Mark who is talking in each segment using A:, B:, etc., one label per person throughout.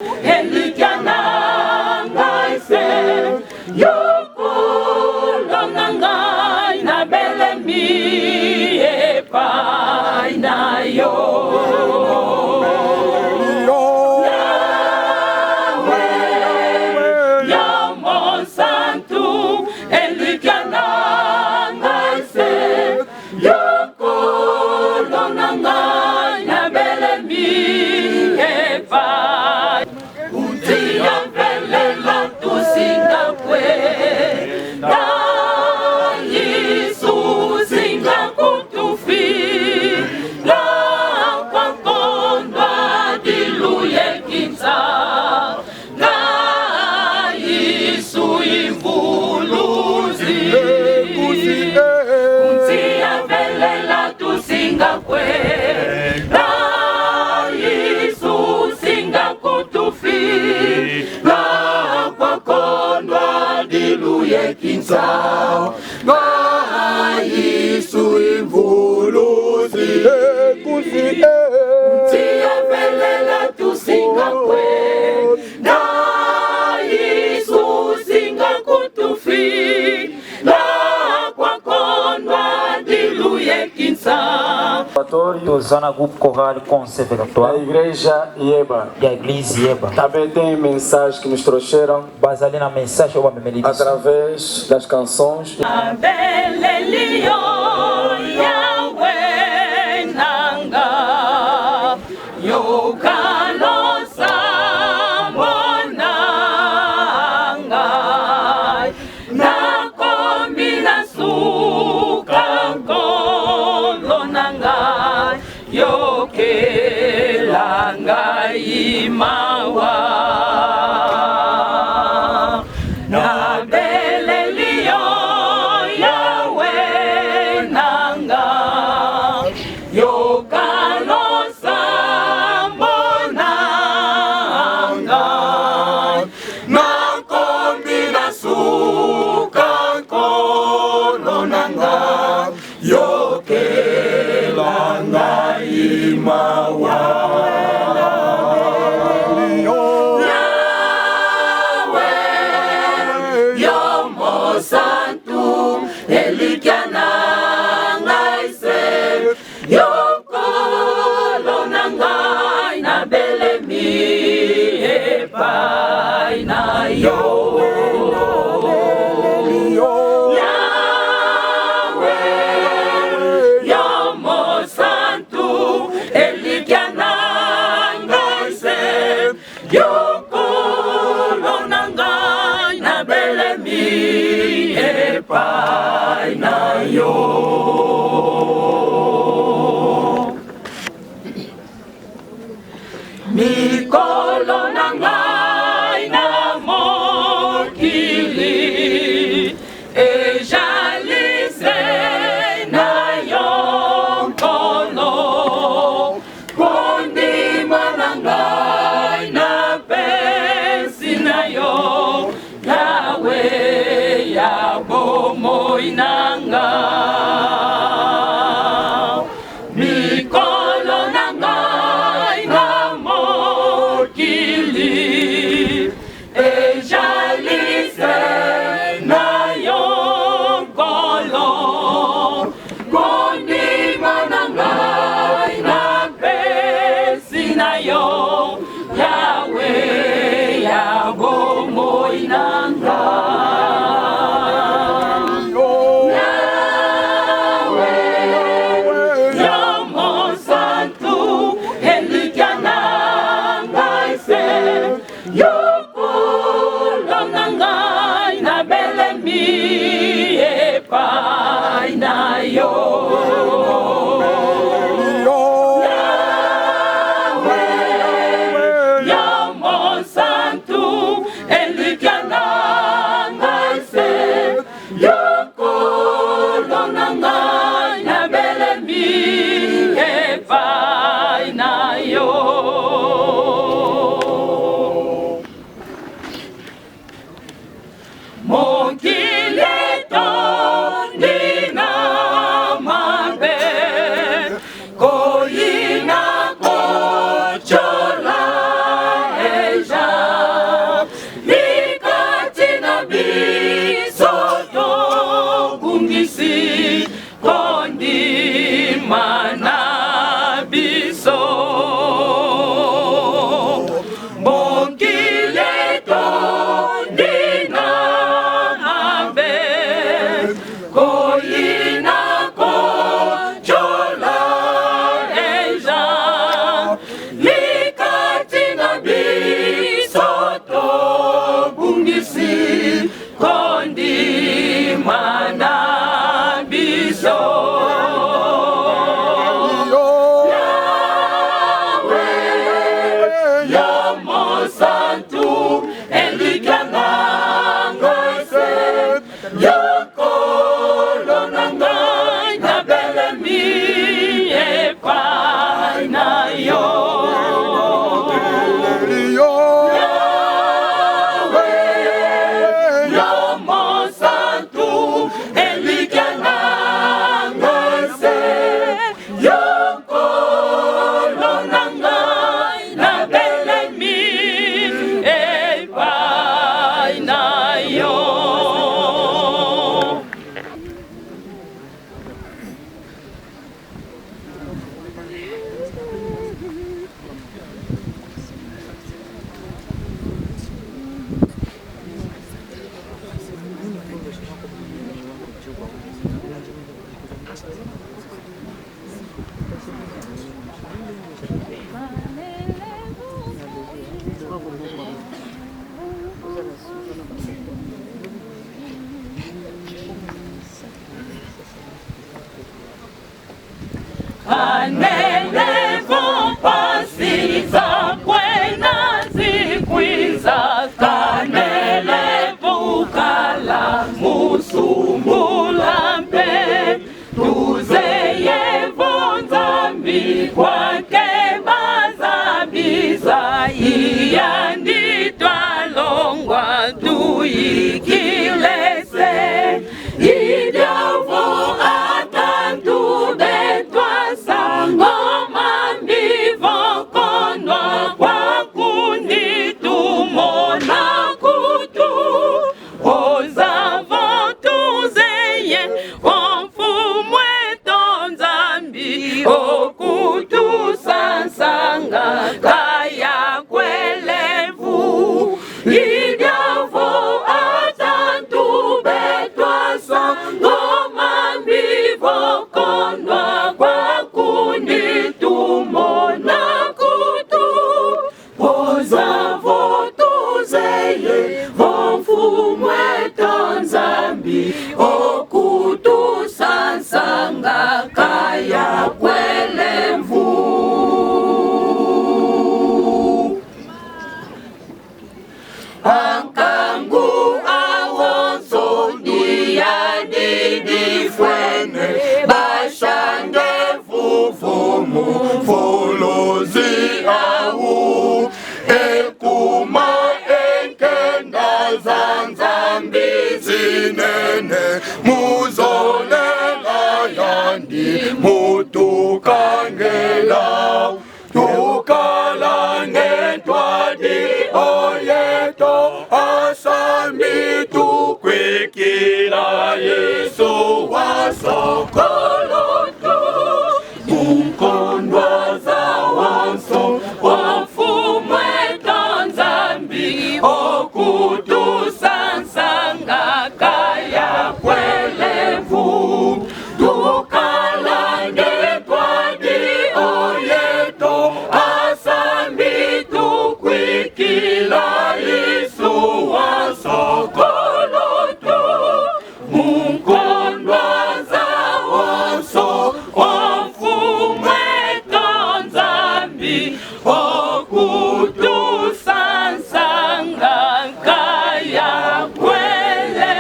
A: Elikana ngai se yokolo na ngai na belemi epai na yo. Kinsa ba Yesu imvuluzi kusi tia belela tu singa kwe na Yesu singa kutufi la kwa konwa diluye kinsa.
B: Tozana grupo choral conservatório.
C: A igreja Yeba.
B: E a igreja Yeba.
C: Também tem mensagem que nos trouxeram
B: baseada na mensagem
C: através das canções.
A: Imawa na belelio yawe nanga yokano sambonanga na kombina suka kono nanga yokelanga imawa. Mikolo na ngai na mokili ejalise na yo nkolo kondima na ngai na pesi na yo yawe ya bomoi na ngai. Anele vão pasisa buena ziquiza kanele bukala musumulambe tuzeye vonzambi kwake mazabiza iyanditwa longwa tuyikilese idyavo atantu betwa ngoma mbivo konwa kwa kundi tumona kutu oza votuzeye omfumwe tonzambi okutu sansanga kaya kwelevu idyavo atantu betwa ngoma mbivo konwa kwa kundi tumona kutu oza votuzeye vomfumwe tonzambi okutu sansanga kaya kwelemvu ankangu awonso diyadidifwene bashande fufumu folozi awu ekuma enkenda zanzambi zinene muzolela yandi mutukangela tukalangentwadi oyeto asami tukwikila yesu wasokolotu mukondwa za wanso wafumwe tonzambi okutu sansanga kaya kwelevu tukalange twadi oyeto asami tukwikila yesu wasokolotu mukondwa za wanso wafumwe tonzambi okutu sansanga kaya kwelevu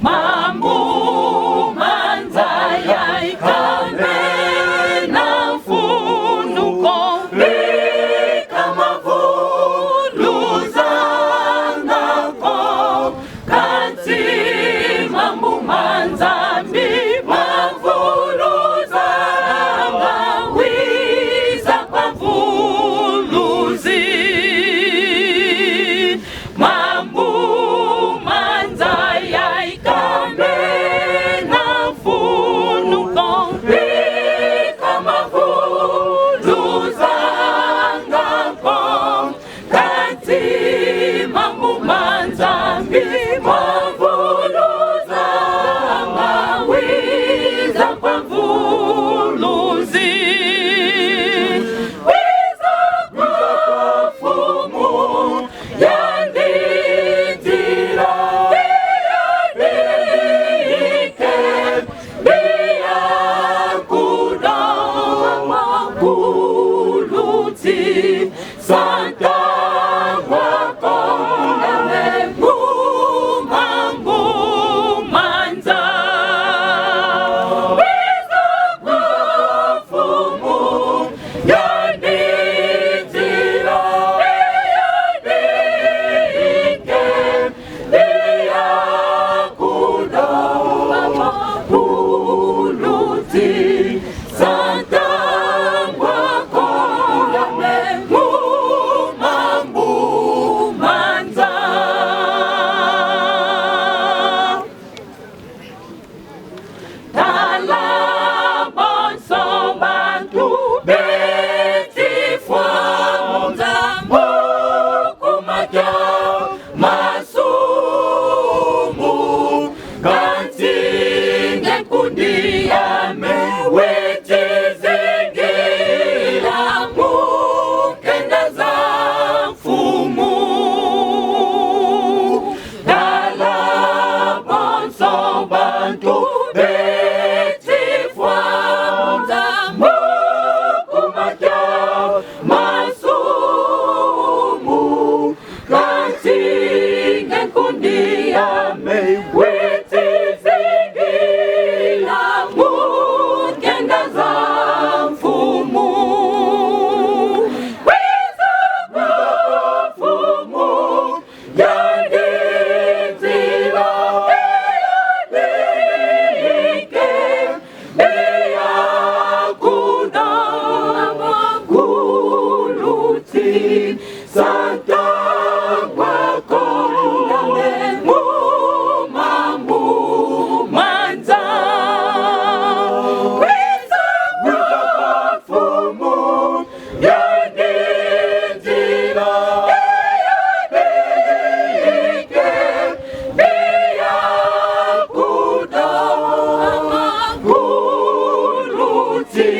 A: mambu manzaya ikame na mfunuko kama vuluzangako kati mambu manzambi mavuluzanga wiza kwa vuluzi mambu manzaya ikame na mfunuko kama vuluzangako kati mambu manzambi mavuluzanga wiza kwa vuluzi wiza kwa fumu yanditira biyadike biyakudama kuluti santa wakona muma bantu betifwa mukumatya masumu kanti ngenkundi yame weti zingila mukenda za mfumu wiza mfumu yandizila eyadike eyakuna kuluti Santa wako mumambu manza wiza mafumu yanizila eyadike biyakuda kuluti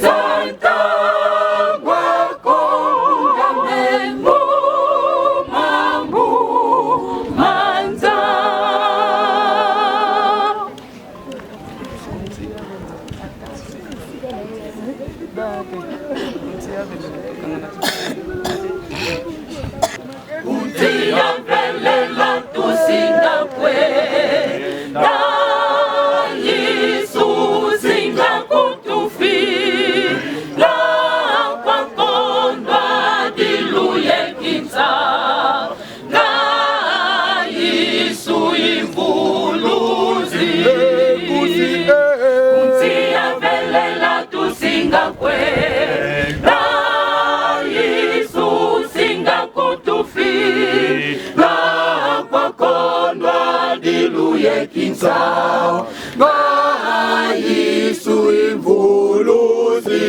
A: Santa wako mumambu manza Utia velela tusinga kwe na Yesu singa kutufi la kwa kondwa diluye kinza na Yesu ivuluzi Utia velela tusinga kwe na Yesu singa kutufi la kwa kondwa diluye kinza na Yesu ivuluzi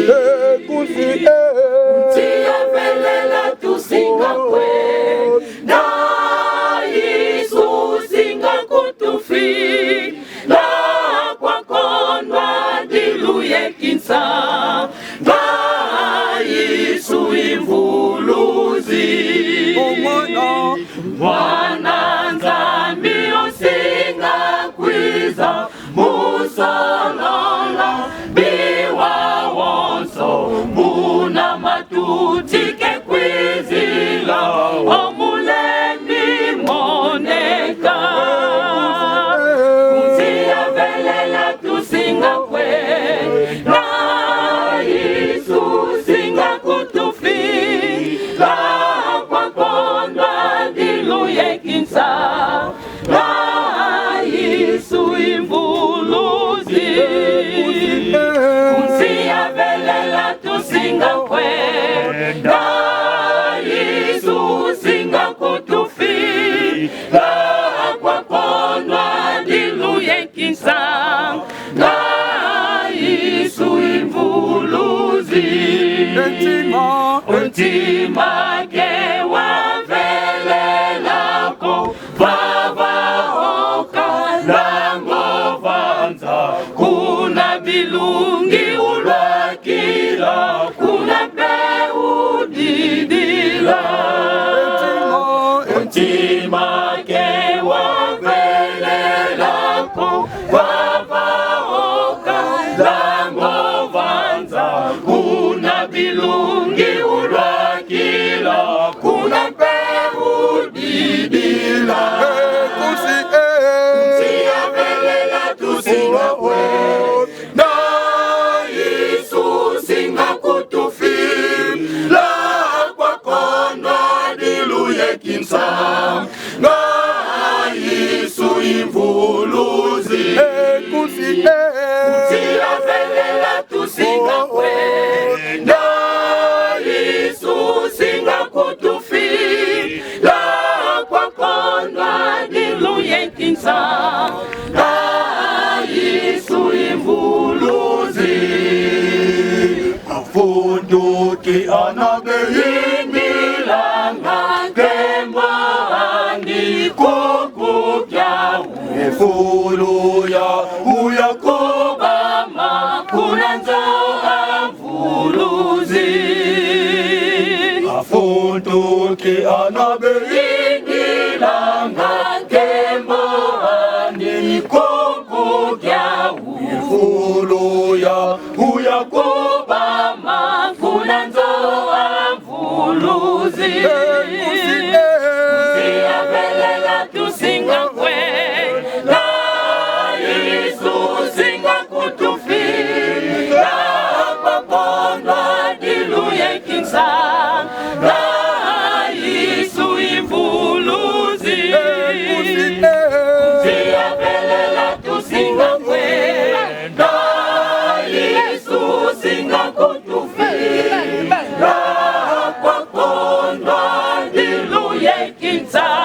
A: Utia velela tusinga kwe na Yesu singa kutufi la kwa kondwa diluye kinsa na Yesu ivuluzi Mwana nzambi osinga kwiza musolola biwa wonso muna matutike kwizila omulembi moneka Kunzia velela tusinga kwe na Yesu singa kutufi la kwa kondwa diluye kinsa na Yesu ivuluzi Kunzia velela tusinga kwe na Yesu singa kutufi la kwa kondwa diluye kinsa na Yesu ivuluzi Untima ke wavelelako vavahoka lango vanza kuna bilungi ulwakila kuna peudidila Untima ke wavelelako vavahoka lango vanza kuna bilungi ulwakila kuna peudidila Kunzia velela tusinga kwe na Yesu singa kutufi la kwa kondwa diluye kinsa na Yesu ivuluzi Kunzia velela tusinga kwe na Yesu singa kutufi la kwa kondwa diluye kinsa na Yesu ivuluzi Afunduki anabehimilanga kemba andi kukukya efulu ya uyakubama kunanzo amvuluzi Afunduki anabehimilanga kemba andi kukukya tusinga kwe na Yesu singa kutufi na pakondo diluye kinsa na Yesu imvuluzi Zia belela tusinga kwe na Yesu singa kutufi na pakondo diluye kinsa